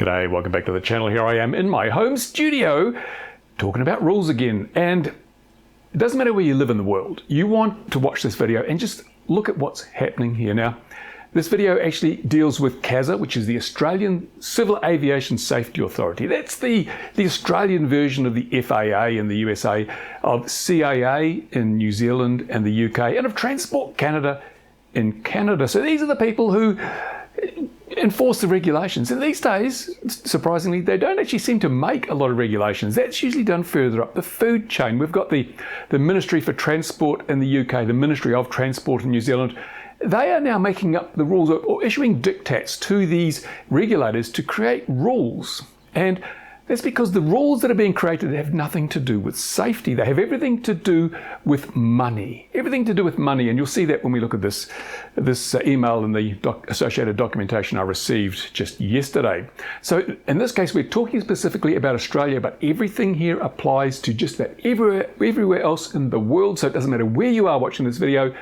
G'day, welcome back to the channel. Here I am in my home studio talking about rules again. And it doesn't matter where you live in the world. You want to watch this video and just look at what's happening here. Now, this video actually deals with CASA, which is the Australian Civil Aviation Safety Authority. That's the Australian version of the FAA in the USA, of CAA in New Zealand and the UK, and of Transport Canada in Canada. So these are the people who enforce the regulations. And these days, surprisingly, they don't actually seem to make a lot of regulations. That's usually done further up the food chain. We've got the Ministry for Transport in the UK, the Ministry of Transport in New Zealand. They are now making up the rules or issuing diktats to these regulators to create rules. And that's because the rules that are being created have nothing to do with safety. They have everything to do with money. Everything to do with money. And you'll see that when we look at this email and the associated documentation I received just yesterday. So in this case, we're talking specifically about Australia, but everything here applies to just about everywhere else in the world. So it doesn't matter where you are watching this video.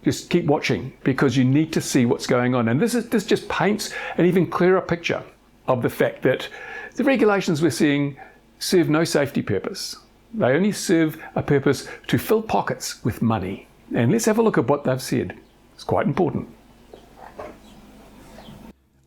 Just keep watching because you need to see what's going on. And this just paints an even clearer picture of the fact that the regulations we're seeing serve no safety purpose. They only serve a purpose to fill pockets with money. And let's have a look at what they've said. It's quite important.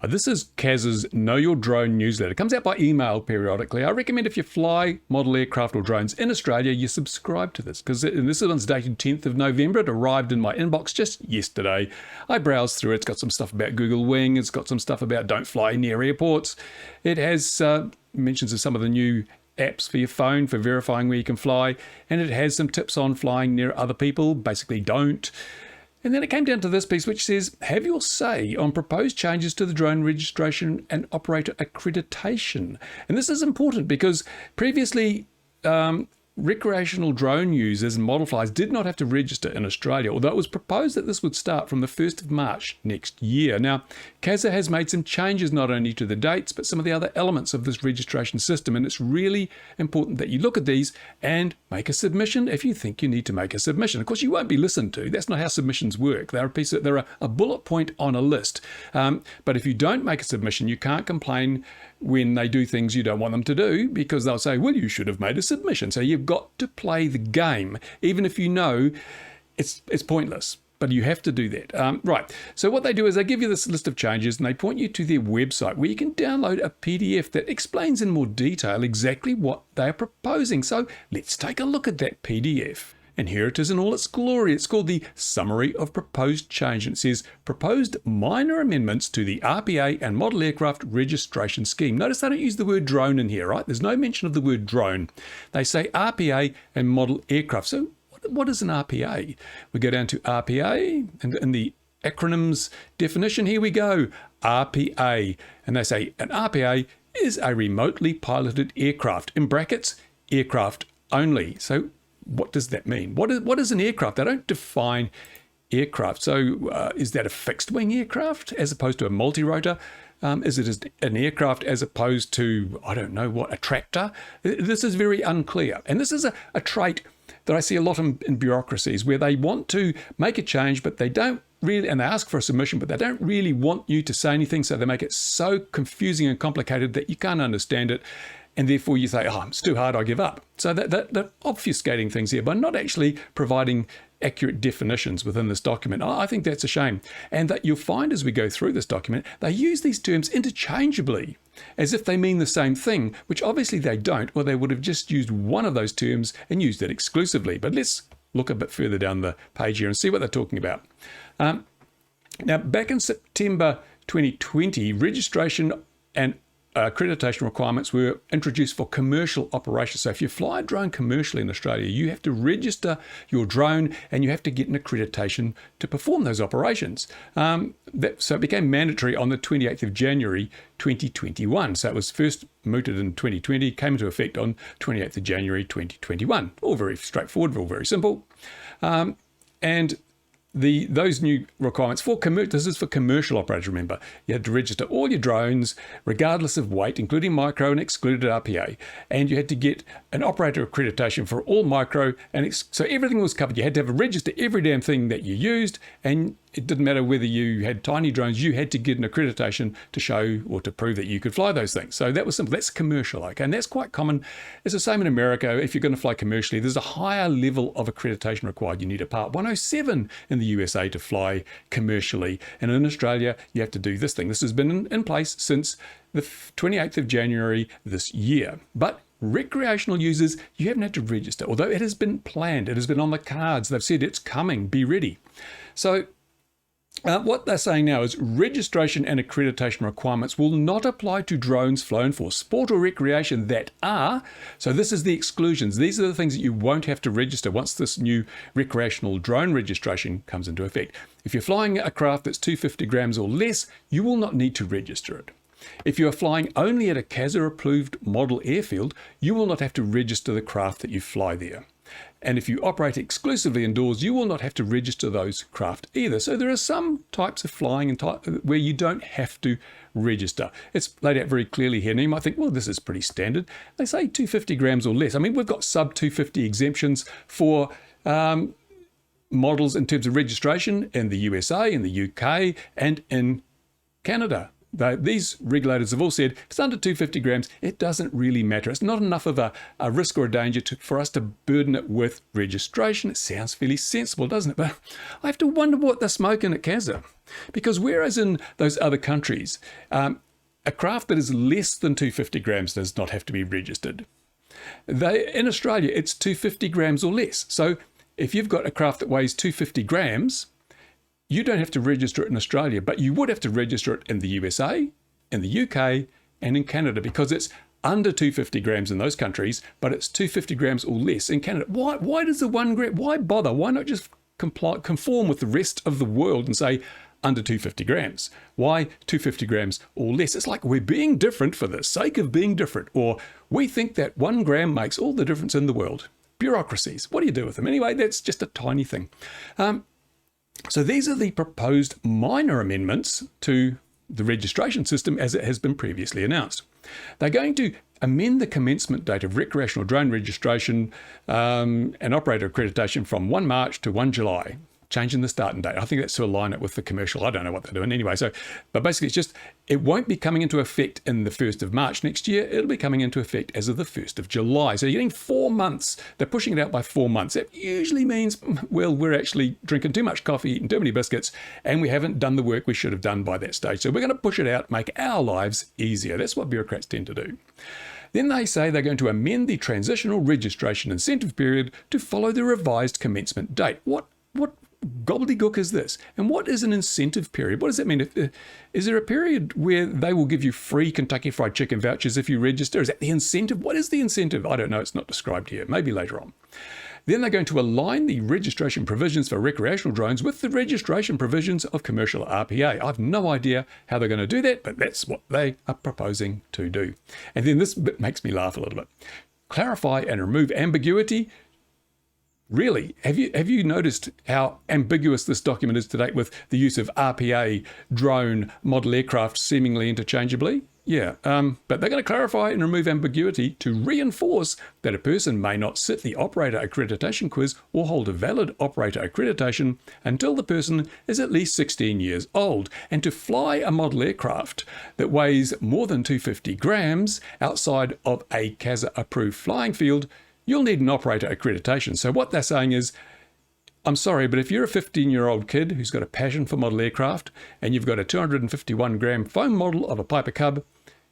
This is CASA's Know Your Drone newsletter. It comes out by email periodically. I recommend if you fly model aircraft or drones in Australia, you subscribe to this, because this one's dated 10th of November. It arrived in my inbox just yesterday. I browsed through it. It's got some stuff about Google Wing. It's got some stuff about don't fly near airports. It has mentions of some of the new apps for your phone for verifying where you can fly. And it has some tips on flying near other people. Basically, don't. And then it came down to this piece, which says, have your say on proposed changes to the drone registration and operator accreditation. And this is important because previously, recreational drone users and model flyers did not have to register in Australia, although it was proposed that this would start from the 1st of March next year. Now, CASA has made some changes not only to the dates, but some of the other elements of this registration system. And it's really important that you look at these and make a submission if you think you need to make a submission. Of course, you won't be listened to. That's not how submissions work. They're a bullet point on a list. But if you don't make a submission, you can't complain when they do things you don't want them to do, because they'll say, well, you should have made a submission. So you've got to play the game, even if you know it's pointless. But you have to do that. Right. So what they do is they give you this list of changes and they point you to their website where you can download a PDF that explains in more detail exactly what they are proposing. So let's take a look at that PDF. And here it is in all its glory. It's called the Summary of Proposed Change. And it says, proposed minor amendments to the RPA and Model Aircraft Registration Scheme. Notice they don't use the word drone in here, right? There's no mention of the word drone. They say RPA and Model Aircraft. So what is an RPA? We go down to RPA and in the acronyms definition, here we go, RPA. And they say an RPA is a remotely piloted aircraft, in brackets, aircraft only. So what does that mean? What is an aircraft? They don't define aircraft. So is that a fixed wing aircraft as opposed to a multi-rotor? Is it an aircraft as opposed to, I don't know what, a tractor? This is very unclear. And this is a trait that I see a lot in bureaucracies where they want to make a change, but they don't really, and they ask for a submission, but they don't really want you to say anything. So they make it so confusing and complicated that you can't understand it. And therefore you say, oh, it's too hard, I give up. So they're obfuscating things here by not actually providing accurate definitions within this document. I think that's a shame. And that you'll find as we go through this document, they use these terms interchangeably as if they mean the same thing, which obviously they don't, or they would have just used one of those terms and used it exclusively. But let's look a bit further down the page here and see what they're talking about. Now, back in September 2020, registration and accreditation requirements were introduced for commercial operations. So if you fly a drone commercially in Australia, you have to register your drone and you have to get an accreditation to perform those operations. So it became mandatory on the 28th of January 2021. So it was first mooted in 2020, came into effect on 28th of January 2021. All very straightforward, all very simple. And those new requirements for this is for commercial operators, remember. You had to register all your drones, regardless of weight, including micro and excluded RPA. And you had to get an operator accreditation for all micro. And so everything was covered. You had to have a register every damn thing that you used. And it didn't matter whether you had tiny drones, you had to get an accreditation to show or to prove that you could fly those things. So that was simple. That's commercial, okay? And that's quite common. It's the same in America. If you're going to fly commercially, there's a higher level of accreditation required. You need a Part 107 in the USA to fly commercially. And in Australia, you have to do this thing. This has been in place since the 28th of January this year. But recreational users, you haven't had to register, although it has been planned. It has been on the cards. They've said it's coming. Be ready. So what they're saying now is registration and accreditation requirements will not apply to drones flown for sport or recreation that are, so this is the exclusions. These are the things that you won't have to register once this new recreational drone registration comes into effect. If you're flying a craft that's 250 grams or less, you will not need to register it. If you are flying only at a CASA-approved model airfield, you will not have to register the craft that you fly there. And if you operate exclusively indoors, you will not have to register those craft either. So there are some types of flying where you don't have to register. It's laid out very clearly here. And you might think, well, this is pretty standard. They say 250 grams or less. I mean, we've got sub 250 exemptions for models in terms of registration in the USA, in the UK, and in Canada. These regulators have all said if it's under 250 grams, it doesn't really matter. It's not enough of a risk or a danger for us to burden it with registration. It sounds fairly sensible, doesn't it? But I have to wonder what they're smoking at CASA. Because whereas in those other countries, a craft that is less than 250 grams does not have to be registered. In Australia, it's 250 grams or less. So if you've got a craft that weighs 250 grams, you don't have to register it in Australia, but you would have to register it in the USA, in the UK, and in Canada because it's under 250 grams in those countries, but it's 250 grams or less in Canada. Why does the 1 gram, why bother? Why not just conform with the rest of the world and say under 250 grams? Why 250 grams or less? It's like we're being different for the sake of being different, or we think that 1 gram makes all the difference in the world. Bureaucracies, what do you do with them? Anyway, that's just a tiny thing. So these are the proposed minor amendments to the registration system as it has been previously announced. They're going to amend the commencement date of recreational drone registration and operator accreditation from 1 March to 1 July, changing the starting date. I think that's to align it with the commercial. I don't know what they're doing anyway. But basically it's just, it won't be coming into effect in the 1st of March next year. It'll be coming into effect as of the 1st of July. So you're getting 4 months. They're pushing it out by 4 months. That usually means, well, we're actually drinking too much coffee, eating too many biscuits, and we haven't done the work we should have done by that stage. So we're going to push it out, make our lives easier. That's what bureaucrats tend to do. Then they say they're going to amend the transitional registration incentive period to follow the revised commencement date. What gobbledygook is this? And what is an incentive period? What does that mean? Is there a period where they will give you free Kentucky Fried Chicken vouchers if you register? Is that the incentive? What is the incentive? I don't know. It's not described here. Maybe later on. Then they're going to align the registration provisions for recreational drones with the registration provisions of commercial RPA. I've no idea how they're going to do that, but that's what they are proposing to do. And then this bit makes me laugh a little bit. Clarify and remove ambiguity. Really, have you noticed how ambiguous this document is to date with the use of RPA, drone, model aircraft seemingly interchangeably? Yeah, but they're going to clarify and remove ambiguity to reinforce that a person may not sit the operator accreditation quiz or hold a valid operator accreditation until the person is at least 16 years old, and to fly a model aircraft that weighs more than 250 grams outside of a CASA-approved flying field, you'll need an operator accreditation. So what they're saying is, I'm sorry, but if you're a 15-year-old kid who's got a passion for model aircraft and you've got a 251-gram foam model of a Piper Cub,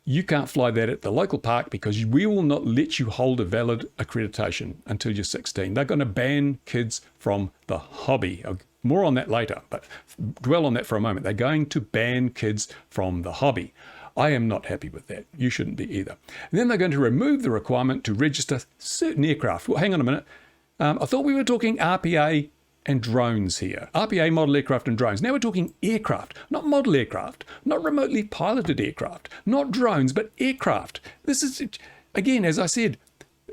you can't fly that at the local park because we will not let you hold a valid accreditation until you're 16. They're going to ban kids from the hobby. More on that later, but dwell on that for a moment. They're going to ban kids from the hobby. I am not happy with that. You shouldn't be either. And then they're going to remove the requirement to register certain aircraft. Well, hang on a minute. I thought we were talking RPA and drones here. RPA, model aircraft and drones. Now we're talking aircraft, not model aircraft, not remotely piloted aircraft, not drones, but aircraft. This is, again, as I said,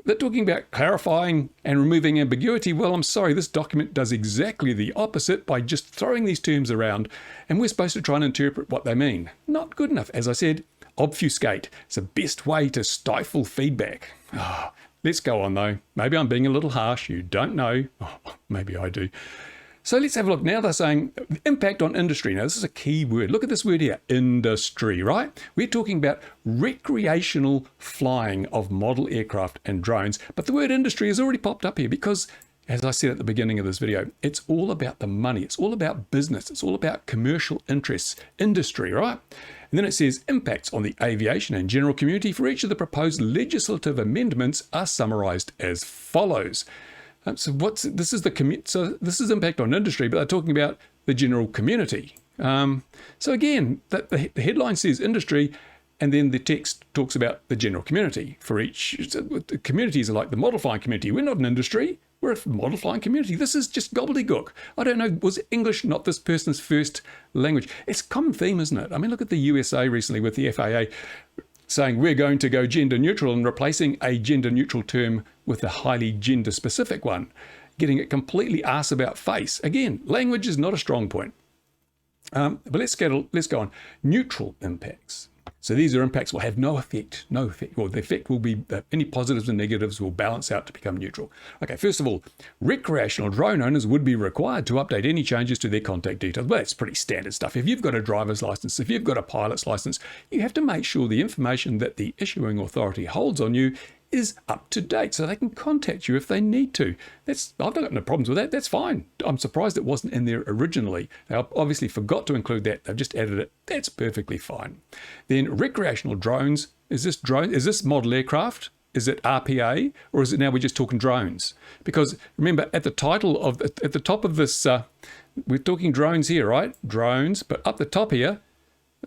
they're talking about clarifying and removing ambiguity. Well, I'm sorry, this document does exactly the opposite by just throwing these terms around, and we're supposed to try and interpret what they mean. Not good enough. As I said, obfuscate. It's the best way to stifle feedback. Let's go on, though. Maybe I'm being a little harsh. You don't know. Maybe I do. So let's have a look. Now they're saying impact on industry. Now this is a key word. Look at this word here, industry, right? We're talking about recreational flying of model aircraft and drones. But the word industry has already popped up here because, as I said at the beginning of this video, it's all about the money. It's all about business. It's all about commercial interests, industry, right? And then it says impacts on the aviation and general community for each of the proposed legislative amendments are summarized as follows. So this is impact on industry, but they're talking about the general community. So again, the headline says industry, and then the text talks about the general community for each. The communities are like the model flying community. We're not an industry. We're a model flying community. This is just gobbledygook. I don't know, was English not this person's first language? It's a common theme, isn't it? I mean, look at the USA recently with the FAA saying we're going to go gender neutral and replacing a gender neutral term with a highly gender specific one, getting it completely arse about face. Again, language is not a strong point. But let's go on. Neutral impacts. So these are impacts will have no effect. Well, the effect will be any positives and negatives will balance out to become neutral. Okay, first of all, recreational drone owners would be required to update any changes to their contact details. Well, that's pretty standard stuff. If you've got a driver's license, if you've got a pilot's license, you have to make sure the information that the issuing authority holds on you is up to date so they can contact you if they need to. I've got no problems with that. That's fine. I'm surprised it wasn't in there originally. They obviously forgot to include that. They've just added it. That's perfectly fine. Then recreational drones. Is this model aircraft? Is it RPA, or is it now we're just talking drones? Because remember, at the top of this, we're talking drones here, right? Drones, but up the top here,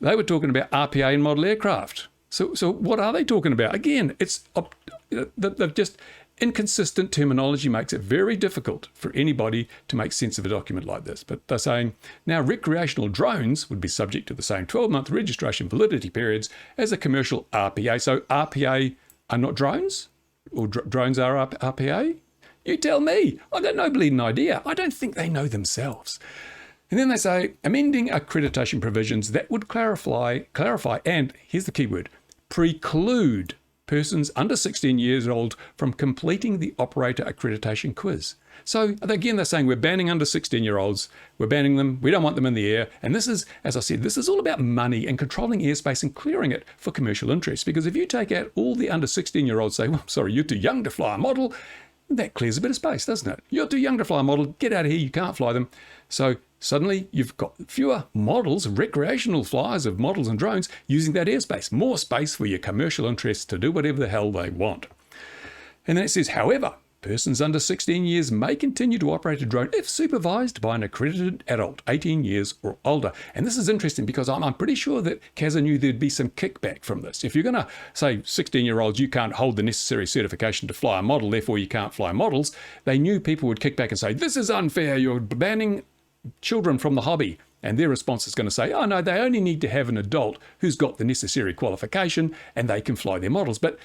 they were talking about RPA and model aircraft. So what are they talking about? Again, they've just inconsistent terminology makes it very difficult for anybody to make sense of a document like this. But they're saying now recreational drones would be subject to the same 12-month registration validity periods as a commercial RPA. So RPA are not drones? Or drones are RPA? You tell me. I've got no bleeding idea. I don't think they know themselves. And then they say, amending accreditation provisions that would clarify, and here's the key word, preclude persons under 16 years old from completing the operator accreditation quiz. So again, they're saying we're banning under 16-year-olds. We're banning them. We don't want them in the air. And this is, as I said, this is all about money and controlling airspace and clearing it for commercial interests. Because if you take out all the under 16-year-olds, say, well, I'm sorry, you're too young to fly a model, that clears a bit of space, doesn't it? You're too young to fly a model. Get out of here. You can't fly them. So suddenly you've got fewer models, recreational flyers of models and drones using that airspace. More space for your commercial interests to do whatever the hell they want. And then it says, however, persons under 16 years may continue to operate a drone if supervised by an accredited adult, 18 years or older. And this is interesting because I'm pretty sure that CASA knew there'd be some kickback from this. If you're going to say 16-year-olds, you can't hold the necessary certification to fly a model, therefore you can't fly models, they knew people would kick back and say, this is unfair, you're banning children from the hobby. And their response is going to say, oh no, they only need to have an adult who's got the necessary qualification and they can fly their models. But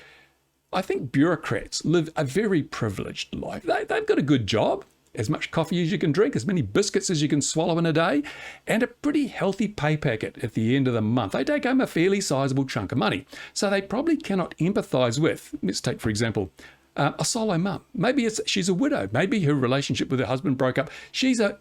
I think bureaucrats live a very privileged life. They've got a good job, as much coffee as you can drink, as many biscuits as you can swallow in a day, and a pretty healthy pay packet at the end of the month. They take home a fairly sizable chunk of money. So they probably cannot empathise with, let's take, for example, a solo mum. Maybe she's a widow. Maybe her relationship with her husband broke up. She's a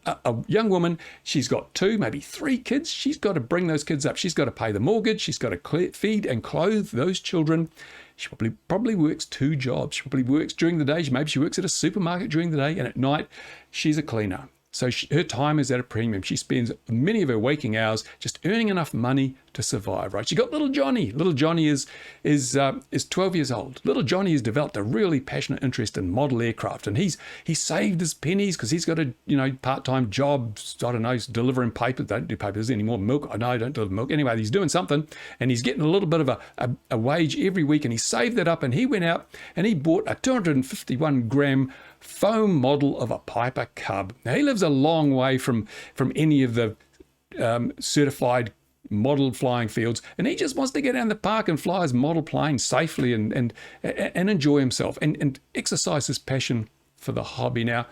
young woman. She's got 2, maybe 3 kids. She's got to bring those kids up. She's got to pay the mortgage. She's got to feed and clothe those children. She probably works 2 jobs. She probably works during the day. Maybe she works at a supermarket during the day, and at night she's a cleaner. So her time is at a premium. She spends many of her waking hours just earning enough money to survive, right? She got little Johnny. Little Johnny is 12 years old. Little Johnny has developed a really passionate interest in model aircraft, and he's saved his pennies because he's got a part-time job. I don't know, he's delivering papers. Don't do papers anymore. Milk. I know I don't deliver milk. Anyway, he's doing something, and he's getting a little bit of a wage every week, and he saved that up, and he went out and he bought a 251-gram foam model of a Piper Cub. Now, he lives a long way from any of the certified model flying fields, and he just wants to get down the park and fly his model plane safely and enjoy himself and exercise his passion for the hobby. Now,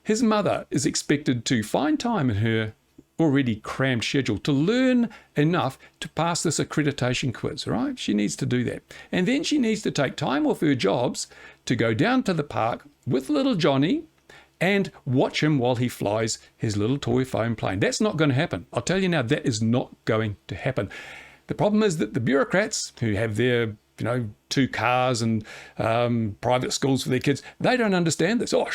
his mother is expected to find time in her already crammed schedule to learn enough to pass this accreditation quiz, right? She needs to do that. And then she needs to take time off her jobs to go down to the park with little Johnny and watch him while he flies his little toy foam plane. That's not going to happen. I'll tell you now, that is not going to happen. The problem is that the bureaucrats who have their 2 cars and private schools for their kids, they don't understand this. Oh,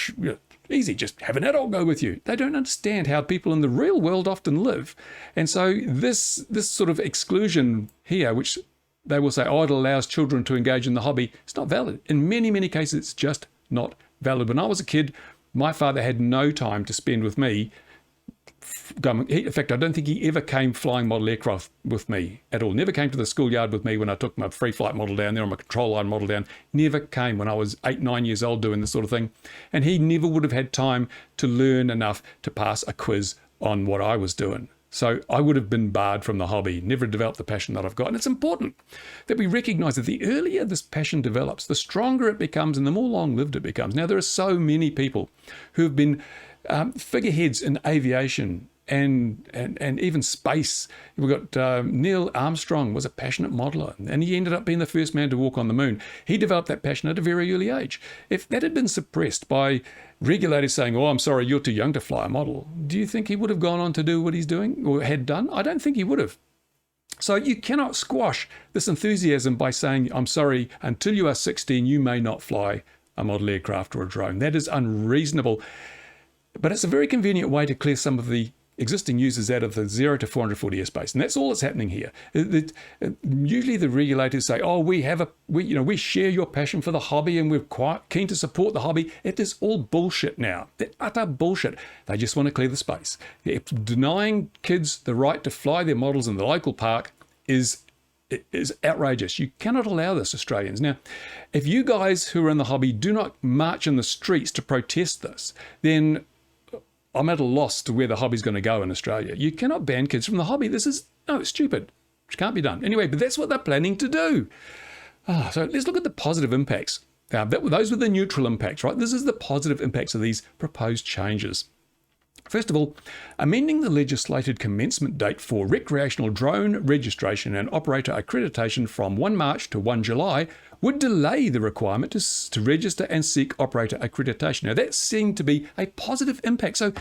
easy, just have an adult go with you. They don't understand how people in the real world often live. And so this sort of exclusion here, which they will say, oh, it allows children to engage in the hobby, it's not valid. In many, many cases, it's just not valid. When I was a kid, my father had no time to spend with me. In fact, I don't think he ever came flying model aircraft with me at all. Never came to the schoolyard with me when I took my free flight model down there or my control line model down. Never came when I was 8, 9 years old doing this sort of thing. And he never would have had time to learn enough to pass a quiz on what I was doing. So I would have been barred from the hobby, never developed the passion that I've got. And it's important that we recognize that the earlier this passion develops, the stronger it becomes and the more long-lived it becomes. Now, there are so many people who have been figureheads in aviation and even space. We've got Neil Armstrong was a passionate modeler, and he ended up being the first man to walk on the moon. He developed that passion at a very early age. If that had been suppressed by regulators saying, oh, I'm sorry, you're too young to fly a model, do you think he would have gone on to do what he's doing or had done? I don't think he would have. So you cannot squash this enthusiasm by saying, I'm sorry, until you are 16, you may not fly a model aircraft or a drone. That is unreasonable. But it's a very convenient way to clear some of the existing users out of the 0 to 400-foot airspace, and that's all that's happening here. Usually the regulators say, "Oh, we share your passion for the hobby, and we're quite keen to support the hobby." It is all bullshit now. They're utter bullshit. They just want to clear the space. Denying kids the right to fly their models in the local park is outrageous. You cannot allow this, Australians. Now, if you guys who are in the hobby do not march in the streets to protest this, then I'm at a loss to where the hobby's going to go in Australia. You cannot ban kids from the hobby. It's stupid. It can't be done. Anyway, but that's what they're planning to do. So let's look at the positive impacts. Now, those were the neutral impacts, right? This is the positive impacts of these proposed changes. First of all, amending the legislated commencement date for recreational drone registration and operator accreditation from 1 March to 1 July would delay the requirement to register and seek operator accreditation. Now, that seemed to be a positive impact. So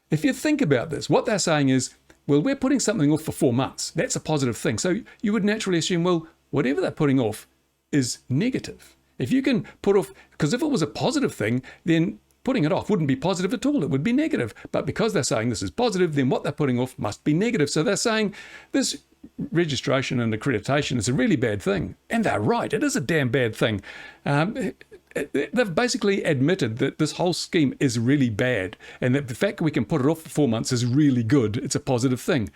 if you think about this, what they're saying is, well, we're putting something off for 4 months. That's a positive thing. So you would naturally assume, well, whatever they're putting off is negative. If you can put off, because if it was a positive thing, then putting it off wouldn't be positive at all. It would be negative. But because they're saying this is positive, then what they're putting off must be negative. So they're saying this registration and accreditation is a really bad thing. And they're right. It is a damn bad thing. They've basically admitted that this whole scheme is really bad and that the fact that we can put it off for 4 months is really good. It's a positive thing.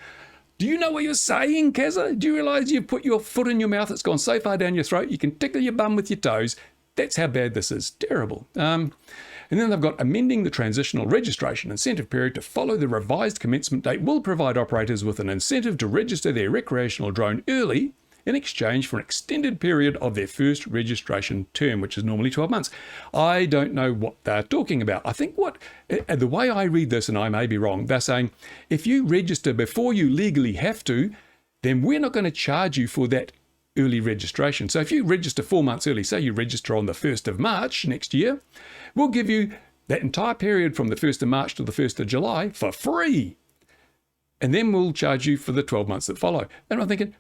Do you know what you're saying, Kazza? Do you realise you've put your foot in your mouth? It's gone so far down your throat, you can tickle your bum with your toes. That's how bad this is. Terrible. And then they've got amending the transitional registration incentive period to follow the revised commencement date will provide operators with an incentive to register their recreational drone early in exchange for an extended period of their first registration term, which is normally 12 months. I don't know what they're talking about. I think the way I read this, and I may be wrong, they're saying if you register before you legally have to, then we're not going to charge you for that early registration. So if you register 4 months early, say you register on the 1st of March next year, we'll give you that entire period from the 1st of March to the 1st of July for free. And then we'll charge you for the 12 months that follow. And I'm thinking,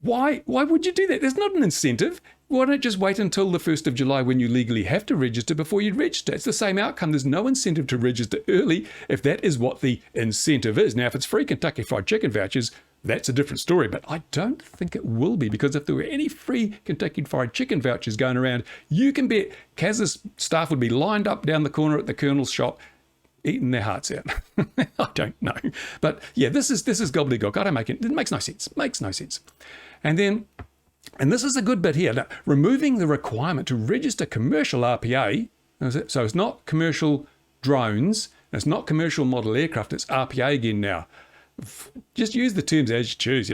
why would you do that? There's not an incentive. Why don't you just wait until the 1st of July when you legally have to register before you register? It's the same outcome. There's no incentive to register early if that is what the incentive is. Now, if it's free Kentucky Fried Chicken vouchers, that's a different story, but I don't think it will be, because if there were any free Kentucky Fried Chicken vouchers going around, you can bet Kaz's staff would be lined up down the corner at the Colonel's shop eating their hearts out. I don't know. But yeah, this is gobbledygook. I don't make it. It makes no sense. Makes no sense. And this is a good bit here. Now, removing the requirement to register commercial RPA. So it's not commercial drones. It's not commercial model aircraft. It's RPA again now. just use the terms as you choose.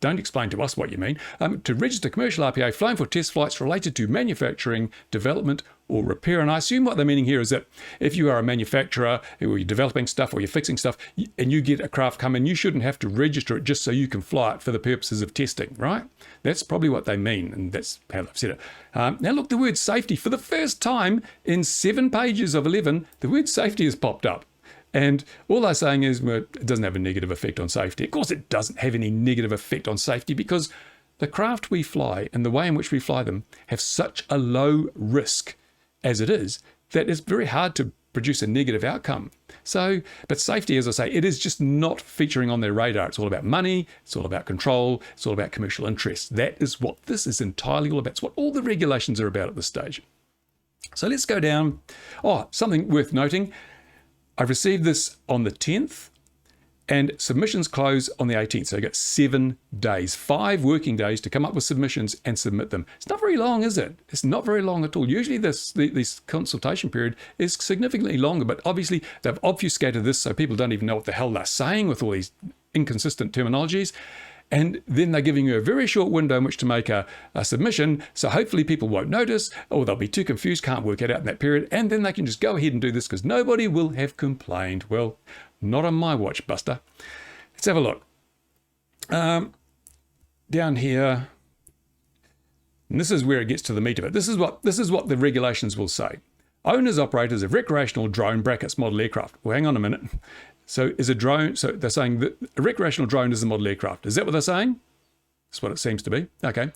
Don't explain to us what you mean. To register commercial RPA flying for test flights related to manufacturing, development, or repair. And I assume what they're meaning here is that if you are a manufacturer or you're developing stuff or you're fixing stuff and you get a craft come in, you shouldn't have to register it just so you can fly it for the purposes of testing, right? That's probably what they mean, and that's how they've said it. Now look, the word safety, for the first time in 7 pages of 11, the word safety has popped up. And all they're saying is, well, it doesn't have a negative effect on safety. Of course it doesn't have any negative effect on safety, because the craft we fly and the way in which we fly them have such a low risk as it is, that it's very hard to produce a negative outcome. So, but safety, as I say, it is just not featuring on their radar. It's all about money, it's all about control, it's all about commercial interests. That is what this is entirely all about. It's what all the regulations are about at this stage. So let's go down. Oh, something worth noting. I received this on the 10th, and submissions close on the 18th. So you got 7 days, 5 working days to come up with submissions and submit them. It's not very long, is it? It's not very long at all. Usually this consultation period is significantly longer, but obviously they've obfuscated this so people don't even know what the hell they're saying with all these inconsistent terminologies. And then they're giving you a very short window in which to make a submission. So hopefully people won't notice, or they'll be too confused, can't work it out in that period. And then they can just go ahead and do this because nobody will have complained. Well, not on my watch, Buster. Let's have a look. Down here, and this is where it gets to the meat of it. This is what the regulations will say. Owners, operators of recreational drone (model aircraft). Well, hang on a minute. So is a drone, so they're saying that a recreational drone is a model aircraft. Is that what they're saying? That's what it seems to be. Okay.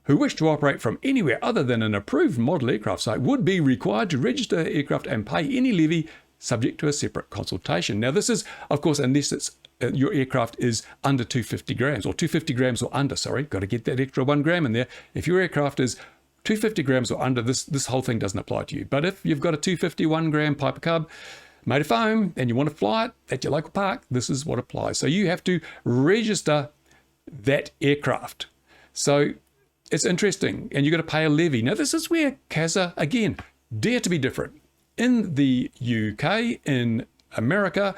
Who wish to operate from anywhere other than an approved model aircraft site would be required to register the aircraft and pay any levy subject to a separate consultation. Now this is, of course, unless it's your aircraft is under 250 grams or 250 grams or under, sorry, got to get that extra 1 gram in there. If your aircraft is 250 grams or under, this whole thing doesn't apply to you. But if you've got a 251 gram Piper Cub made of foam and you want to fly it at your local park, this is what applies. So you have to register that aircraft. So it's interesting, and you've got to pay a levy. Now this is where CASA, again, dare to be different. In the UK, in America,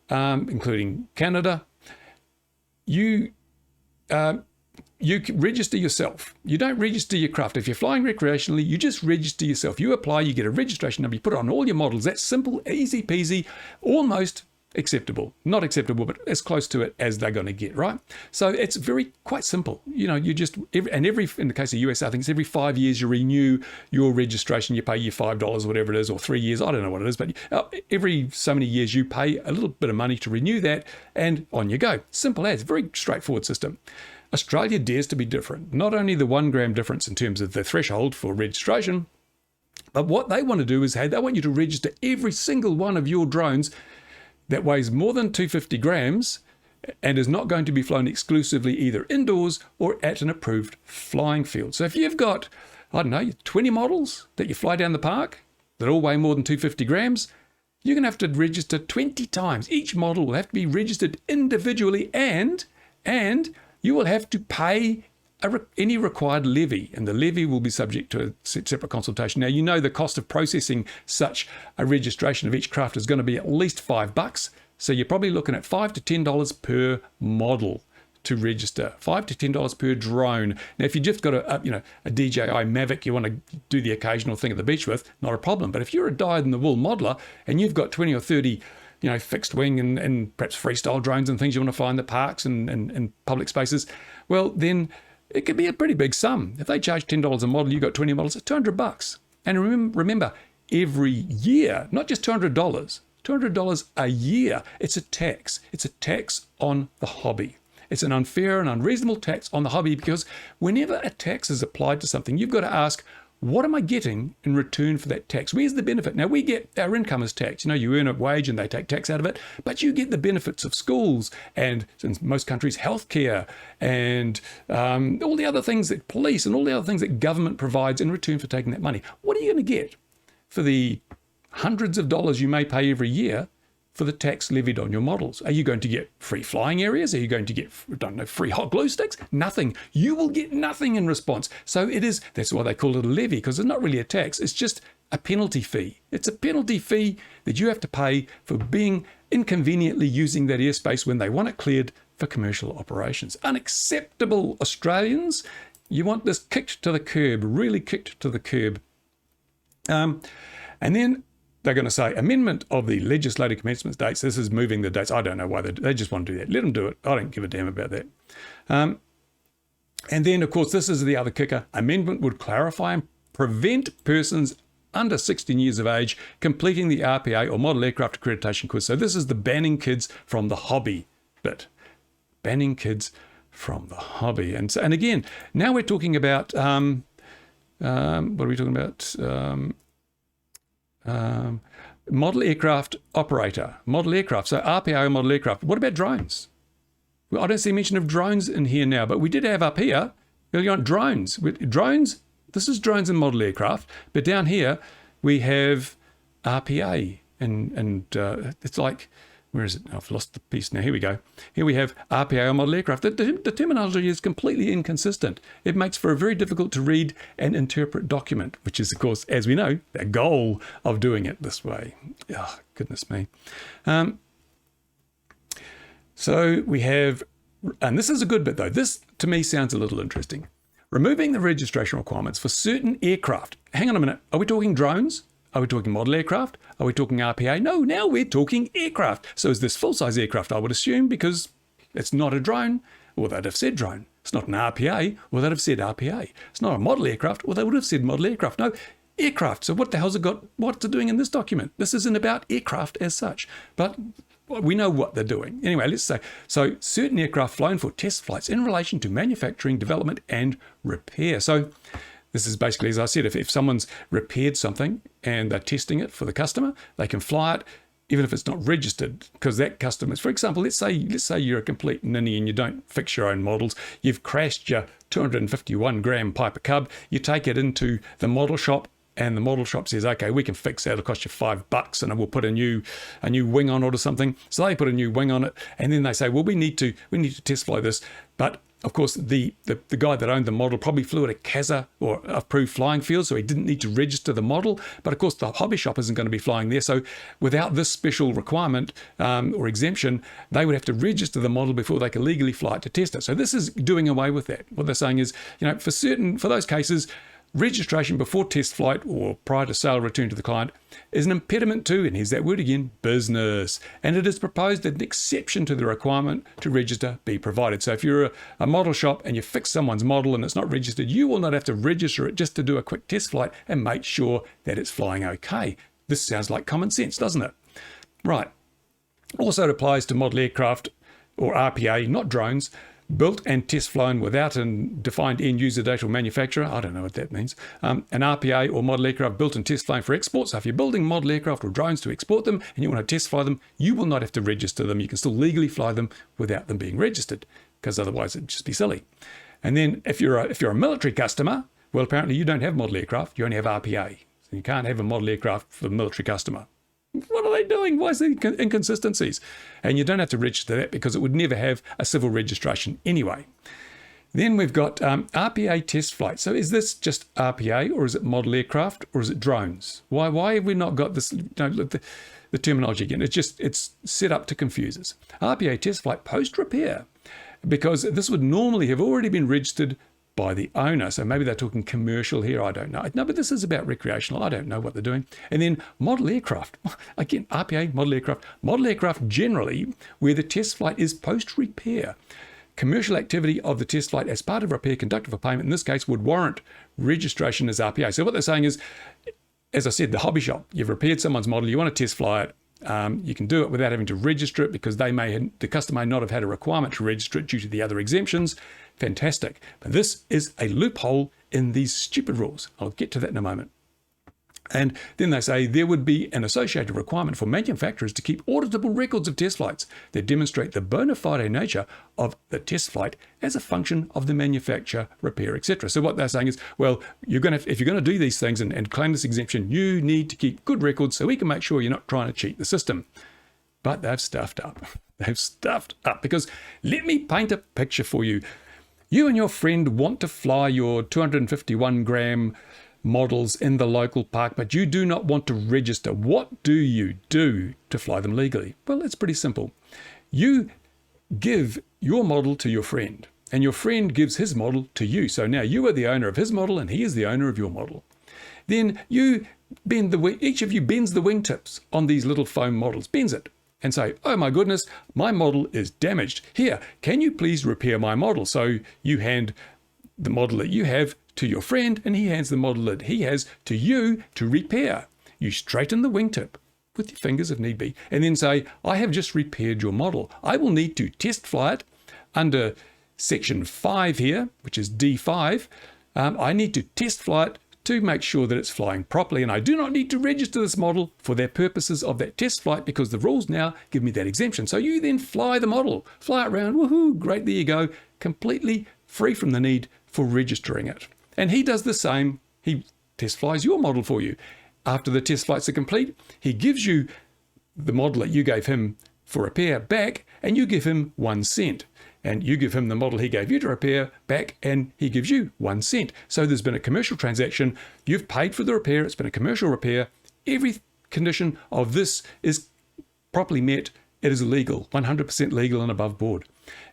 including Canada, you register yourself. You don't register your craft. If you're flying recreationally, you just register yourself. You apply, you get a registration number, you put it on all your models. That's simple, easy peasy, almost acceptable. Not acceptable, but as close to it as they're going to get, right? So it's quite simple. You just, in the case of US, I think it's every 5 years you renew your registration, you pay your $5, whatever it is, or 3 years, I don't know what it is, but every so many years you pay a little bit of money to renew that, and on you go. Simple as, very straightforward system. Australia dares to be different. Not only the 1 gram difference in terms of the threshold for registration, but what they want to do is, they want you to register every single one of your drones that weighs more than 250 grams and is not going to be flown exclusively either indoors or at an approved flying field. So if you've got, 20 models that you fly down the park that all weigh more than 250 grams, you're going to have to register 20 times. Each model will have to be registered individually, and you will have to pay any required levy, and the levy will be subject to a separate consultation. Now, the cost of processing such a registration of each craft is going to be at least $5. So you're probably looking at $5 to $10 per model to register, $5 to $10 per drone. Now, if you just got a DJI Mavic you want to do the occasional thing at the beach with, not a problem. But if you're a dyed-in-the-wool modeler and you've got 20 or 30 fixed wing and perhaps freestyle drones and things you want to fly in the parks and public spaces, well, then it could be a pretty big sum. If they charge $10 a model, you got 20 models, it's $200. And remember, every year, not just $200 a year, it's a tax. It's a tax on the hobby. It's an unfair and unreasonable tax on the hobby, because whenever a tax is applied to something, you've got to ask, what am I getting in return for that tax? Where's the benefit? Now, we get our income as tax. You earn a wage and they take tax out of it, but you get the benefits of schools and, in most countries, healthcare and all the other things that police and all the other things that government provides in return for taking that money. What are you going to get for the hundreds of dollars you may pay every year for the tax levied on your models? Are you going to get free flying areas? Are you going to get, free hot glue sticks? Nothing. You will get nothing in response. So that's why they call it a levy, because it's not really a tax. It's just a penalty fee. It's a penalty fee that you have to pay for being inconveniently using that airspace when they want it cleared for commercial operations. Unacceptable, Australians. You want this kicked to the curb, really kicked to the curb. And then they're going to say amendment of the legislative commencement dates. This is moving the dates. I don't know why they just want to do that. Let them do it. I don't give a damn about that. And then, of course, this is the other kicker. Amendment would clarify and prevent persons under 16 years of age completing the RPA or model aircraft accreditation course. So this is the banning kids from the hobby bit. Banning kids from the hobby. And again, now we're talking about, what are we talking about? Model aircraft operator, model aircraft. So RPA or model aircraft. What about drones? Well, I don't see mention of drones in here now, but we did have up here, you want drones. Drones, this is drones and model aircraft, but down here we have RPA, and it's like, where is it? I've lost the piece now. Here we go. Here we have RPA or model aircraft. The terminology is completely inconsistent. It makes for a very difficult to read and interpret document, which is, of course, as we know, the goal of doing it this way. Oh, goodness me. So we have, and this is a good bit though. This to me sounds a little interesting. Removing the registration requirements for certain aircraft. Hang on a minute. Are we talking drones? Are we talking model aircraft? Are we talking RPA? No, now we're talking aircraft. So is this full-size aircraft, I would assume, because it's not a drone, or they'd have said drone. It's not an RPA, or they'd have said RPA. It's not a model aircraft, or they would have said model aircraft. No, aircraft. So what the hell's it got, what's it doing in this document? This isn't about aircraft as such, but we know what they're doing. Anyway, let's say, so certain aircraft flown for test flights in relation to manufacturing, development, and repair. So this is basically, as I said, if someone's repaired something and they're testing it for the customer, they can fly it, even if it's not registered, because that customer is, for example, let's say you're a complete ninny and you don't fix your own models. You've crashed your 251 gram Piper Cub. You take it into the model shop, and the model shop says, okay, we can fix that. It'll cost you $5 and we'll put a new wing on it or something. So they put a new wing on it, and then they say, well, we need to test fly this. But of course, the guy that owned the model probably flew at a CASA or approved flying field, so he didn't need to register the model. But of course, the hobby shop isn't going to be flying there. So without this special requirement or exemption, they would have to register the model before they could legally fly it to test it. So this is doing away with that. What they're saying is, for those cases, registration before test flight or prior to sale or return to the client is an impediment to, and here's that word again, business. And it is proposed that an exception to the requirement to register be provided. So if you're a model shop and you fix someone's model and it's not registered, you will not have to register it just to do a quick test flight and make sure that it's flying okay. This sounds like common sense, doesn't it? Right. Also, it applies to model aircraft or RPA, not drones, built and test flown without a defined end user date or manufacturer. I don't know what that means. An RPA or model aircraft built and test flown for export. So if you're building model aircraft or drones to export them and you want to test fly them, you will not have to register them. You can still legally fly them without them being registered, because otherwise it'd just be silly. And then if you're a military customer, well, apparently you don't have model aircraft, you only have RPA. So you can't have a model aircraft for a military customer. What are they doing? Why is there inconsistencies? And you don't have to register that because it would never have a civil registration anyway. Then we've got RPA test flight. So is this just RPA, or is it model aircraft, or is it drones? Why have we not got this? The terminology again. It's set up to confuse us. RPA test flight post repair, because this would normally have already been registered by the owner. So maybe they're talking commercial here. I don't know. No, but this is about recreational. I don't know what they're doing. And then model aircraft. Again, RPA, model aircraft. Model aircraft generally where the test flight is post-repair. Commercial activity of the test flight as part of repair conducted for payment, in this case, would warrant registration as RPA. So what they're saying is, as I said, the hobby shop, you've repaired someone's model, you want to test fly it. You can do it without having to register it because the customer may not have had a requirement to register it due to the other exemptions. Fantastic. But this is a loophole in these stupid rules. I'll get to that in a moment. And then they say there would be an associated requirement for manufacturers to keep auditable records of test flights that demonstrate the bona fide nature of the test flight as a function of the manufacture, repair, etc. So what they're saying is, well, if you're going to do these things and claim this exemption, you need to keep good records so we can make sure you're not trying to cheat the system. But they've stuffed up. They've stuffed up, because let me paint a picture for you. You and your friend want to fly your 251 gram models in the local park, but you do not want to register. What do you do to fly them legally? Well, it's pretty simple. You give your model to your friend, and your friend gives his model to you. So now you are the owner of his model, and he is the owner of your model. Then you bend each of you bends the wingtips on these little foam models, bends it, and say, oh my goodness, my model is damaged. Here, can you please repair my model? So you hand the model that you have to your friend, and he hands the model that he has to you to repair. You straighten the wingtip with your fingers if need be, and then say, I have just repaired your model. I will need to test fly it under section 5 here, which is D5. I need to test fly it to make sure that it's flying properly, and I do not need to register this model for their purposes of that test flight because the rules now give me that exemption. So you then fly the model, fly it around, woohoo, great, there you go, completely free from the need for registering it. And he does the same. He test flies your model for you. After the test flights are complete, he gives you the model that you gave him for repair back, and you give him 1 cent. And you give him the model he gave you to repair back, and he gives you 1 cent. So there's been a commercial transaction. You've paid for the repair. It's been a commercial repair. Every condition of this is properly met. It is legal, 100% legal and above board.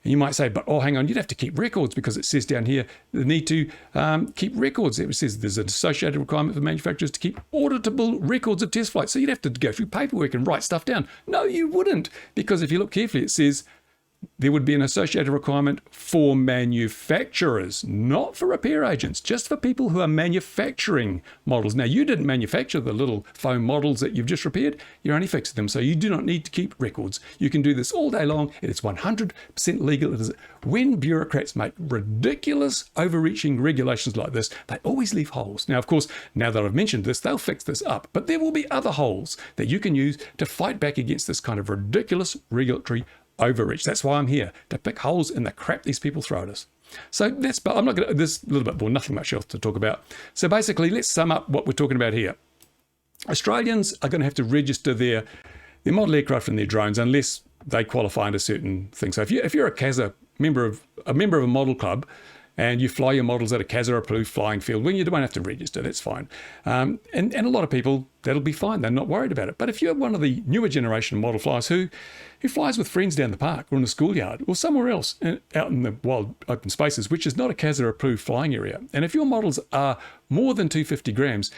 And you might say, but oh, hang on, you'd have to keep records because it says down here the need to keep records. It says there's an associated requirement for manufacturers to keep auditable records of test flights. So you'd have to go through paperwork and write stuff down. No, you wouldn't, because if you look carefully, it says there would be an associated requirement for manufacturers, not for repair agents, just for people who are manufacturing models. Now, you didn't manufacture the little foam models that you've just repaired. You're only fixing them, so you do not need to keep records. You can do this all day long. It is 100% legal. It is when bureaucrats make ridiculous, overreaching regulations like this, they always leave holes. Now, of course, now that I've mentioned this, they'll fix this up, but there will be other holes that you can use to fight back against this kind of ridiculous regulatory overreach. That's why I'm here, to pick holes in the crap these people throw at us. So but I'm not going to, this little bit more, nothing much else to talk about. So basically, let's sum up what we're talking about here. Australians are going to have to register their model aircraft and their drones unless they qualify under certain things. So if you're a CASA member of a model club, and you fly your models at a CASA approved flying field, well, you don't have to register, that's fine. And a lot of people, that'll be fine, they're not worried about it. But if you're one of the newer generation model flyers who flies with friends down the park or in the schoolyard or somewhere else out in the wild open spaces, which is not a CASA approved flying area, and if your models are more than 250 grams,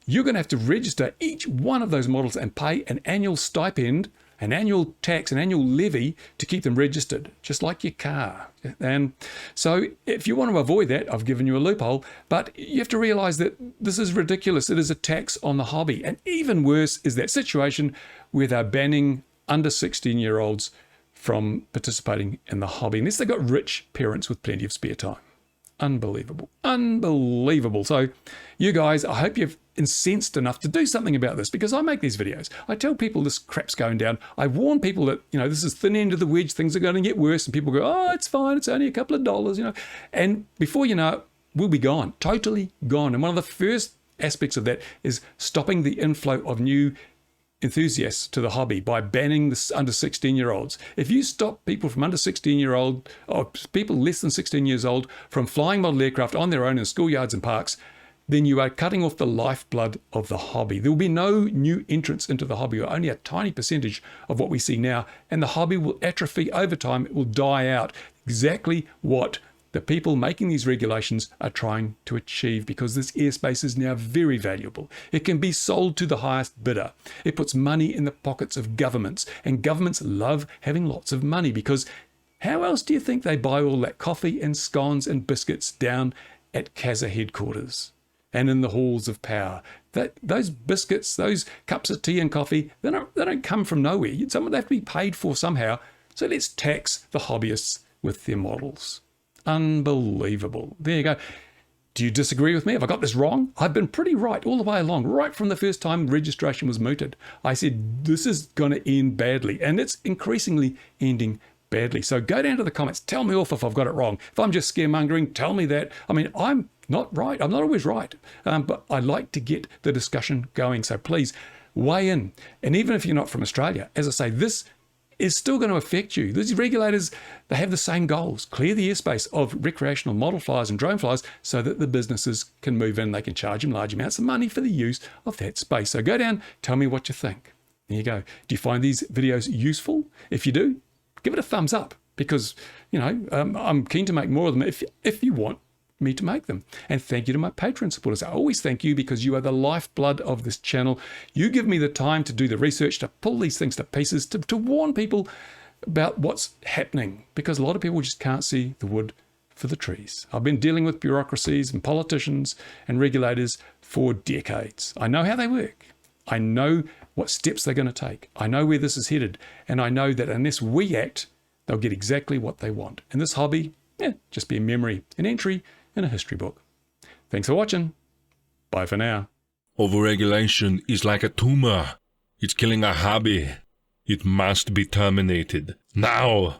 you're going to have to register each one of those models and pay an annual stipend, an annual tax, an annual levy to keep them registered, just like your car. And so if you want to avoid that, I've given you a loophole, but you have to realize that this is ridiculous. It is a tax on the hobby. And even worse is that situation where they're banning under 16-year-olds from participating in the hobby, unless they've got rich parents with plenty of spare time. Unbelievable. Unbelievable. So you guys, I hope you've incensed enough to do something about this, because I make these videos. I tell people this crap's going down. I warn people that, this is thin end of the wedge. Things are going to get worse. And people go, oh, it's fine. It's only a couple of dollars, And before you know it, we'll be gone, totally gone. And one of the first aspects of that is stopping the inflow of new enthusiasts to the hobby by banning the under 16-year-olds. If you stop people from under 16-year-old or people less than 16 years old from flying model aircraft on their own in schoolyards and parks, then you are cutting off the lifeblood of the hobby. There will be no new entrants into the hobby, or only a tiny percentage of what we see now, and the hobby will atrophy over time. It will die out. Exactly what the people making these regulations are trying to achieve, because this airspace is now very valuable. It can be sold to the highest bidder. It puts money in the pockets of governments, and governments love having lots of money, because how else do you think they buy all that coffee and scones and biscuits down at CASA headquarters and in the halls of power? Those biscuits, those cups of tea and coffee, they don't come from nowhere. They have to be paid for somehow. So let's tax the hobbyists with their models. Unbelievable. There you go. Do you disagree with me? Have I got this wrong? I've been pretty right all the way along, right from the first time registration was mooted. I said, this is going to end badly, and it's increasingly ending badly. So go down to the comments. Tell me off if I've got it wrong. If I'm just scaremongering, tell me that. I mean, I'm not right. I'm not always right, but I like to get the discussion going. So please weigh in. And even if you're not from Australia, as I say, this is still going to affect you. These regulators, they have the same goals. Clear the airspace of recreational model flyers and drone flyers so that the businesses can move in. They can charge them large amounts of money for the use of that space. So go down, tell me what you think. There you go. Do you find these videos useful? If you do, give it a thumbs up because, I'm keen to make more of them if you want me to make them. And thank you to my Patreon supporters. I always thank you because you are the lifeblood of this channel. You give me the time to do the research, to pull these things to pieces, to warn people about what's happening, because a lot of people just can't see the wood for the trees. I've been dealing with bureaucracies and politicians and regulators for decades. I know how they work. I know what steps they're going to take. I know where this is headed. And I know that unless we act, they'll get exactly what they want. And this hobby, just be a memory, an entry in a history book. Thanks for watching. Bye for now. Overregulation is like a tumor. It's killing a hobby. It must be terminated. Now!